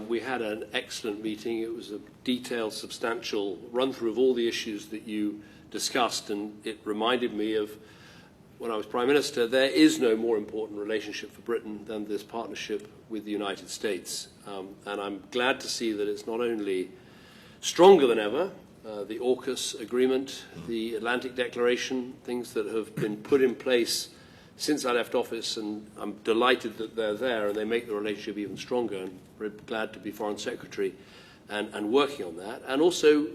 We had an excellent meeting. It was a detailed, substantial run-through of all the issues that you discussed, and it reminded me of when I was Prime Minister. There is no more important relationship for Britain than this partnership with the United States. And I'm glad to see that it's not only stronger than ever, the AUKUS agreement, the Atlantic Declaration, things that have been put in place since I left office, and I'm delighted that they're there and they make the relationship even stronger, and very glad to be Foreign Secretary and working on that. And also,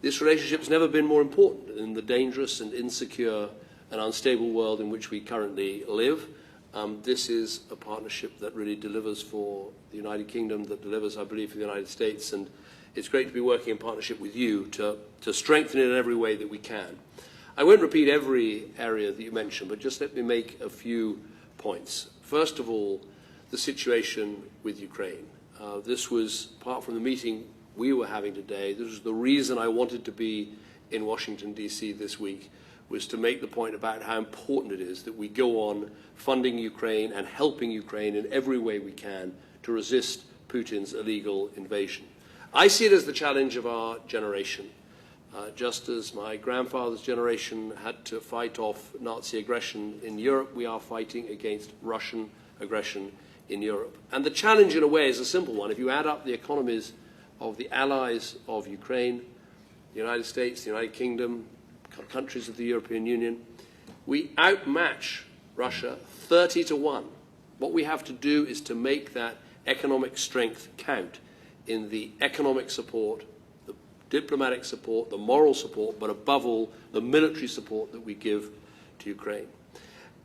this relationship has never been more important in the dangerous and insecure and unstable world in which we currently live. This is a partnership that really delivers for the United Kingdom, that delivers, I believe, for the United States, and it's great to be working in partnership with you to strengthen it in every way that we can. I won't repeat every area that you mentioned, but just let me make a few points. First of all, the situation with Ukraine. This was, apart from the meeting we were having today, this was the reason I wanted to be in Washington, D.C. this week, was to make the point about how important it is that we go on funding Ukraine and helping Ukraine in every way we can to resist Putin's illegal invasion. I see it as the challenge of our generation. Just as my grandfather's generation had to fight off Nazi aggression in Europe, we are fighting against Russian aggression in Europe. And the challenge, in a way, is a simple one. If you add up the economies of the allies of Ukraine, the United States, the United Kingdom, countries of the European Union, we outmatch Russia 30-1. What we have to do is to make that economic strength count in the economic support, the diplomatic support, the moral support, but above all, the military support that we give to Ukraine.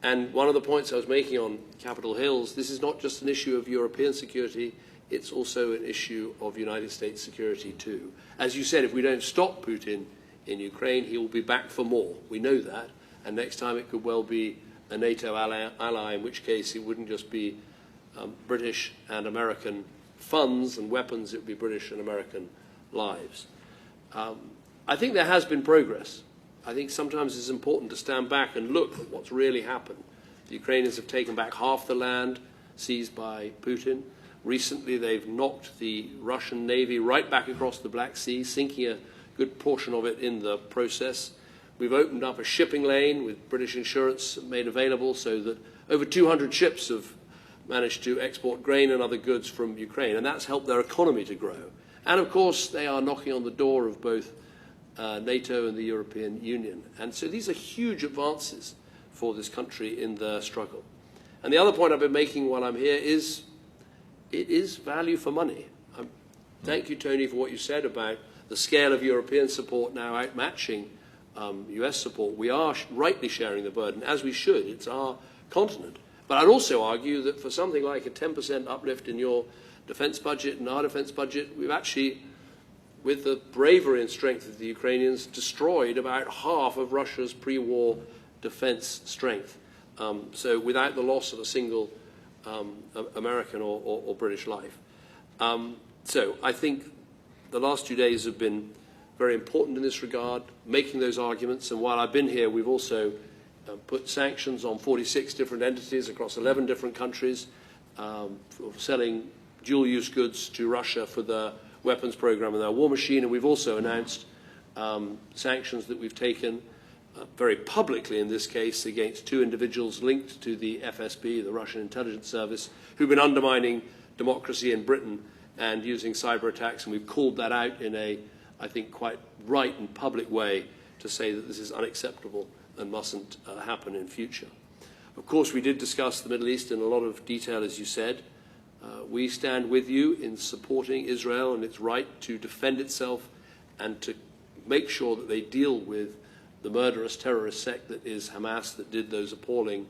And one of the points I was making on Capitol Hills, this is not just an issue of European security, it's also an issue of United States security too. As you said, if we don't stop Putin in Ukraine, he will be back for more. We know that. And next time it could well be a NATO ally, in which case it wouldn't just be British and American funds and weapons, it would be British and American lives. I think there has been progress. I think sometimes it's important to stand back and look at what's really happened. The Ukrainians have taken back half the land seized by Putin. Recently, they've knocked the Russian Navy right back across the Black Sea, sinking a good portion of it in the process. We've opened up a shipping lane with British insurance made available so that over 200 ships have managed to export grain and other goods from Ukraine, and that's helped their economy to grow. And of course, they are knocking on the door of both NATO and the European Union. And so these are huge advances for this country in the struggle. And the other point I've been making while I'm here is it is value for money. Thank you, Tony, for what you said about the scale of European support now outmatching US support. We are rightly sharing the burden, as we should. It's our continent. But I'd also argue that for something like a 10% uplift in your defense budget and our defense budget, we've actually, with the bravery and strength of the Ukrainians, destroyed about half of Russia's pre-war defense strength. So without the loss of a single American or British life. So I think the last 2 days have been very important in this regard, making those arguments. And while I've been here, we've also put sanctions on 46 different entities across 11 different countries for selling dual-use goods to Russia for the weapons program and their war machine. And we've also announced sanctions that we've taken very publicly in this case against 2 individuals linked to the FSB, the Russian intelligence service, who've been undermining democracy in Britain and using cyber attacks. And we've called that out in a, I think, quite right and public way to say that this is unacceptable and mustn't happen in future. Of course, we did discuss the Middle East in a lot of detail, as you said. We stand with you in supporting Israel and its right to defend itself and to make sure that they deal with the murderous terrorist sect that is Hamas, that did those appalling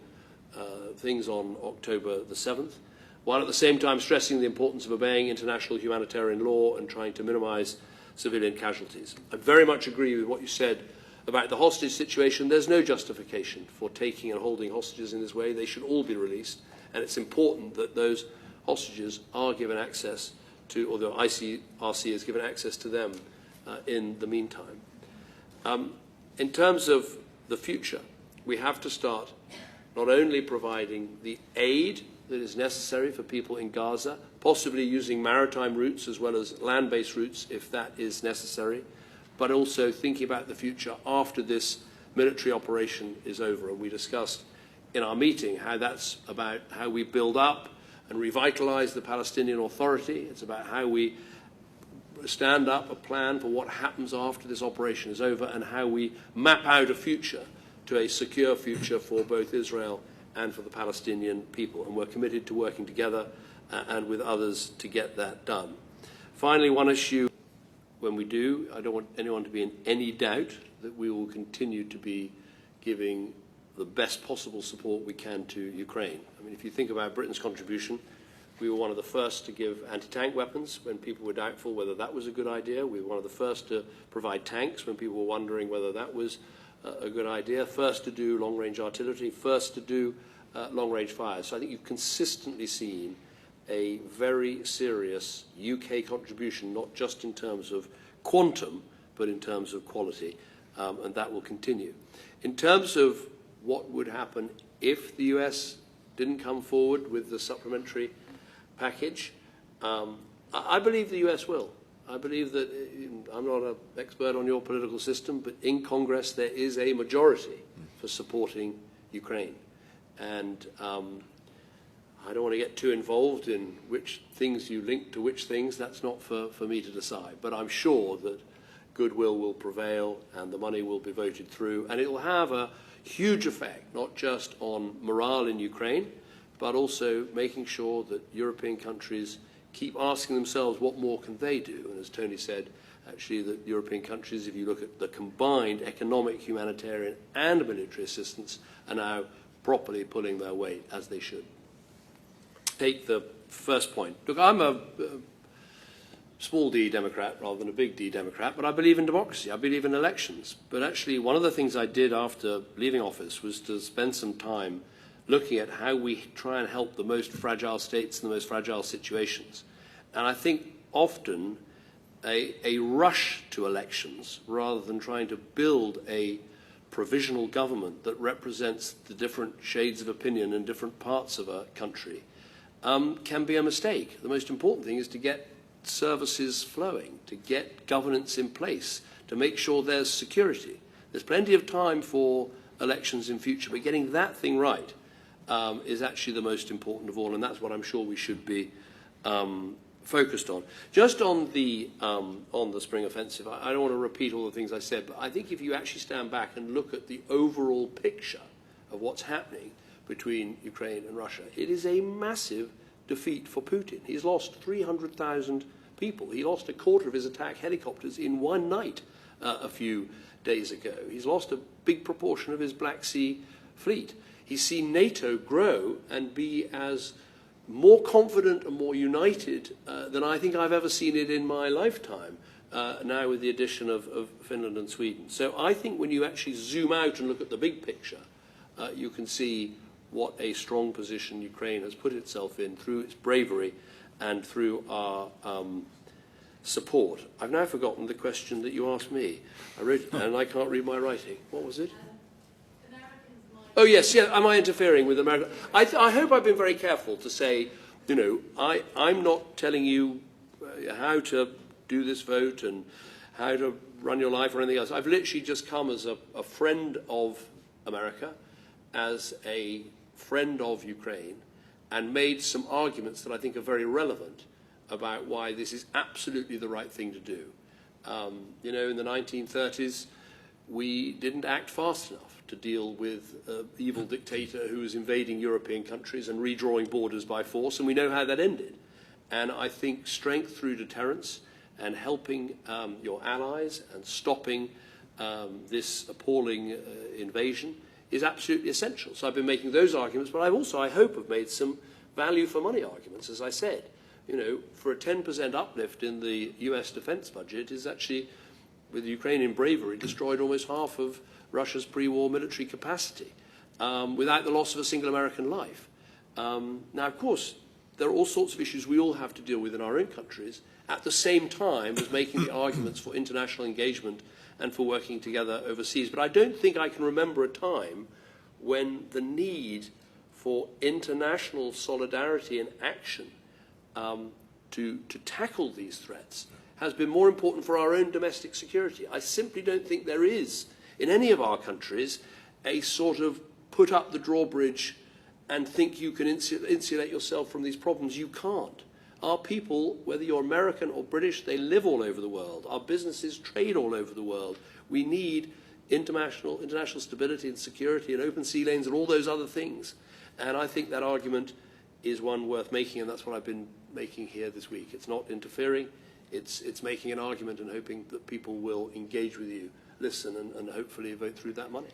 things on October the 7th, while at the same time stressing the importance of obeying international humanitarian law and trying to minimize civilian casualties. I very much agree with what you said about the hostage situation. There's no justification for taking and holding hostages in this way. They should all be released, and it's important that those hostages are given access to, or the ICRC is given access to them in the meantime. In terms of the future, we have to start not only providing the aid that is necessary for people in Gaza, possibly using maritime routes as well as land-based routes if that is necessary, but also thinking about the future after this military operation is over. And we discussed in our meeting how that's about how we build up and revitalize the Palestinian Authority. It's about how we stand up a plan for what happens after this operation is over and how we map out a future to a secure future for both Israel and for the Palestinian people. And we're committed to working together and with others to get that done. Finally, one issue, when we do, I don't want anyone to be in any doubt that we will continue to be giving the best possible support we can to Ukraine. I mean, if you think about Britain's contribution, we were one of the first to give anti-tank weapons when people were doubtful whether that was a good idea. We were one of the first to provide tanks when people were wondering whether that was a good idea. First to do long-range artillery, first to do long-range fires. So I think you've consistently seen a very serious UK contribution, not just in terms of quantum, but in terms of quality, and that will continue. In terms of what would happen if the US didn't come forward with the supplementary package, I believe the US will. I believe that, I'm not an expert on your political system, but in Congress there is a majority for supporting Ukraine. And I don't want to get too involved in which things you link to which things. That's not for me to decide. But I'm sure that goodwill will prevail and the money will be voted through. And it will have a huge effect, not just on morale in Ukraine, but also making sure that European countries keep asking themselves what more can they do. And as Tony said, actually, that European countries, if you look at the combined economic, humanitarian and military assistance, are now properly pulling their weight, as they should. Take the first point. Look, I'm a small d Democrat rather than a big D Democrat, but I believe in democracy. I believe in elections. But actually, one of the things I did after leaving office was to spend some time looking at how we try and help the most fragile states in the most fragile situations. And I think often a rush to elections rather than trying to build a provisional government that represents the different shades of opinion in different parts of a country can be a mistake. The most important thing is to get services flowing, to get governance in place, to make sure there's security. There's plenty of time for elections in future, but getting that thing right is actually the most important of all, and that's what I'm sure we should be focused on. Just on the spring offensive, I don't want to repeat all the things I said, but I think if you actually stand back and look at the overall picture of what's happening between Ukraine and Russia, it is a massive defeat for Putin. He's lost 300,000 people. He lost a quarter of his attack helicopters in one night a few days ago. He's lost a big proportion of his Black Sea fleet. He's seen NATO grow and be as more confident and more united than I think I've ever seen it in my lifetime, now with the addition of Finland and Sweden. So I think when you actually zoom out and look at the big picture, you can see what a strong position Ukraine has put itself in through its bravery and through our support. I've now forgotten the question that you asked me. I wrote it and I can't read my writing. What was it? Oh, yes, yeah, am I interfering with America? I hope I've been very careful to say, you know, I'm not telling you how to do this vote and how to run your life or anything else. I've literally just come as a friend of America, as a friend of Ukraine, and made some arguments that I think are very relevant about why this is absolutely the right thing to do. You know, in the 1930s, we didn't act fast enough to deal with an evil dictator who was invading European countries and redrawing borders by force, and we know how that ended. And I think strength through deterrence and helping your allies and stopping this appalling invasion is absolutely essential. So I've been making those arguments, but I've also, I hope, have made some value for money arguments, as I said. You know, for a 10% uplift in the US defense budget is actually, with Ukrainian bravery, destroyed almost half of Russia's pre-war military capacity without the loss of a single American life. Now, of course, there are all sorts of issues we all have to deal with in our own countries at the same time as making the arguments for international engagement and for working together overseas. But I don't think I can remember a time when the need for international solidarity and action to tackle these threats has been more important for our own domestic security. I simply don't think there is, in any of our countries, a sort of put up the drawbridge and think you can insulate yourself from these problems. You can't. Our people, whether you're American or British, they live all over the world. Our businesses trade all over the world. We need international stability and security and open sea lanes and all those other things. And I think that argument is one worth making, and that's what I've been making here this week. It's not interfering. It's making an argument and hoping that people will engage with you, listen, and hopefully vote through that money.